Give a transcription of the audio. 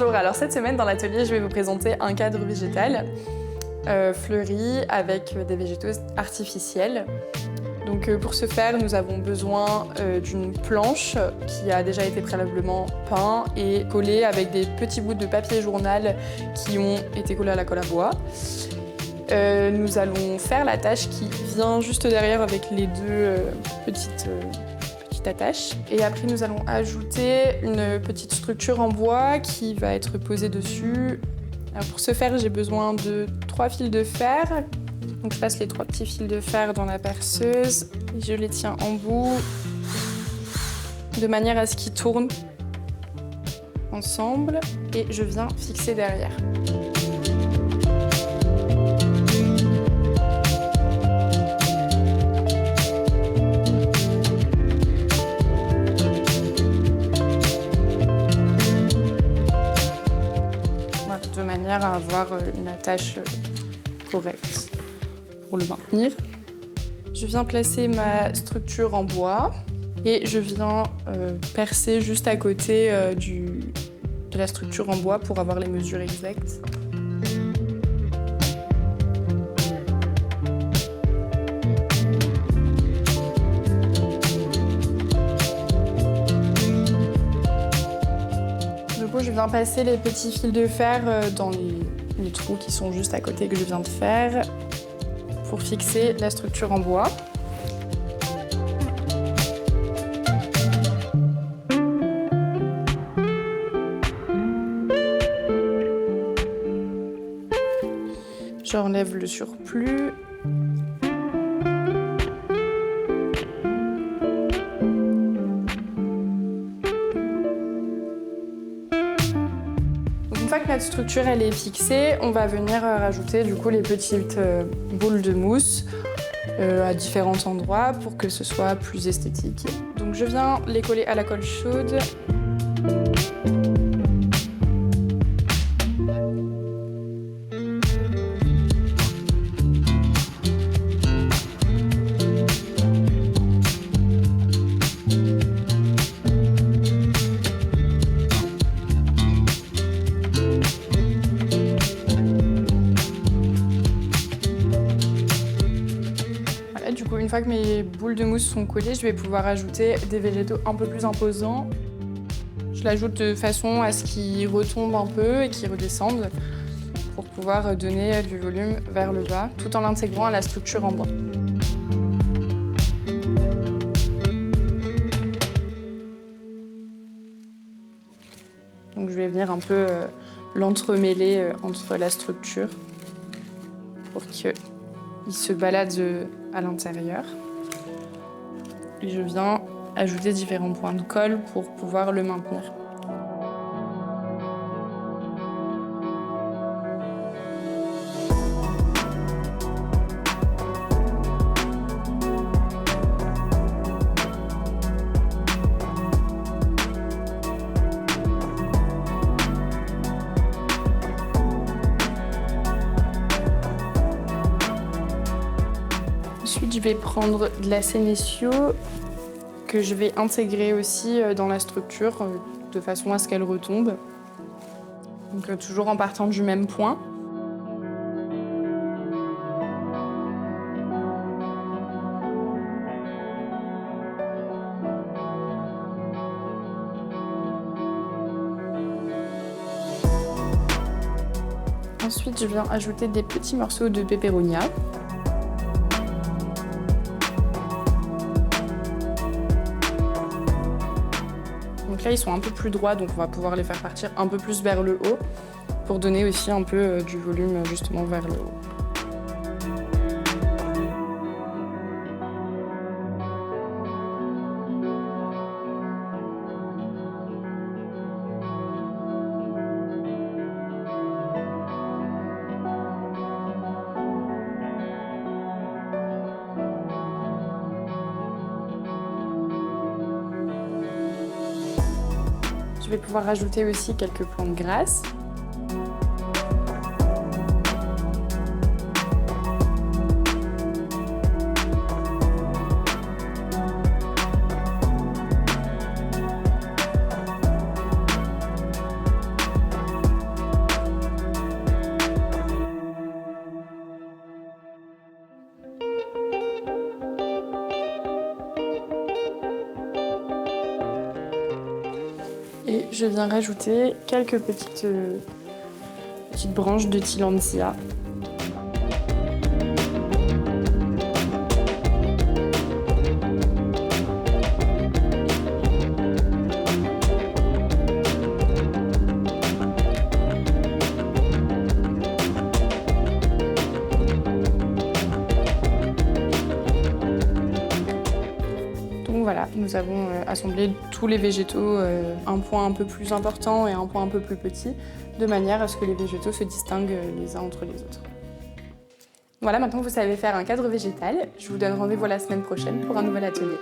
Bonjour, alors cette semaine dans l'atelier, je vais vous présenter un cadre végétal fleuri avec des végétaux artificiels. Donc pour ce faire, nous avons besoin d'une planche qui a déjà été préalablement peinte et collée avec des petits bouts de papier journal qui ont été collés à la colle à bois. Nous allons faire la tâche qui vient juste derrière avec les deux petites attaches. Et après, nous allons ajouter une petite structure en bois qui va être posée dessus. Alors pour ce faire, j'ai besoin de 3 fils de fer. Donc je passe les 3 petits fils de fer dans la perceuse. Je les tiens en bout de manière à ce qu'ils tournent ensemble et je viens fixer derrière. De manière à avoir une attache correcte pour le maintenir. Je viens placer ma structure en bois et je viens percer juste à côté de la structure en bois pour avoir les mesures exactes. Je viens passer les petits fils de fer dans les trous qui sont juste à côté que je viens de faire pour fixer la structure en bois. J'enlève le surplus. Une fois que notre structure elle est fixée, on va venir rajouter du coup les petites boules de mousse à différents endroits pour que ce soit plus esthétique. Donc je viens les coller à la colle chaude. Du coup, une fois que mes boules de mousse sont collées, je vais pouvoir ajouter des végétaux un peu plus imposants. Je l'ajoute de façon à ce qu'ils retombent un peu et qu'ils redescendent pour pouvoir donner du volume vers le bas, tout en l'intégrant à la structure en bois. Donc je vais venir un peu l'entremêler entre la structure pour qu'il se balade à l'intérieur. Et je viens ajouter différents points de colle pour pouvoir le maintenir. Ensuite, je vais prendre de la sénécio que je vais intégrer aussi dans la structure de façon à ce qu'elle retombe. Donc toujours en partant du même point. Ensuite, je viens ajouter des petits morceaux de pépéronia. Donc là, ils sont un peu plus droits, donc on va pouvoir les faire partir un peu plus vers le haut pour donner aussi un peu du volume justement vers le haut. Je vais pouvoir rajouter aussi quelques plantes grasses. je viens rajouter quelques petites branches de tillandsia. Donc voilà, nous avons assemblé tous les végétaux, un point un peu plus important et un point un peu plus petit, de manière à ce que les végétaux se distinguent les uns entre les autres. Voilà, maintenant vous savez faire un cadre végétal. Je vous donne rendez-vous la semaine prochaine pour un nouvel atelier.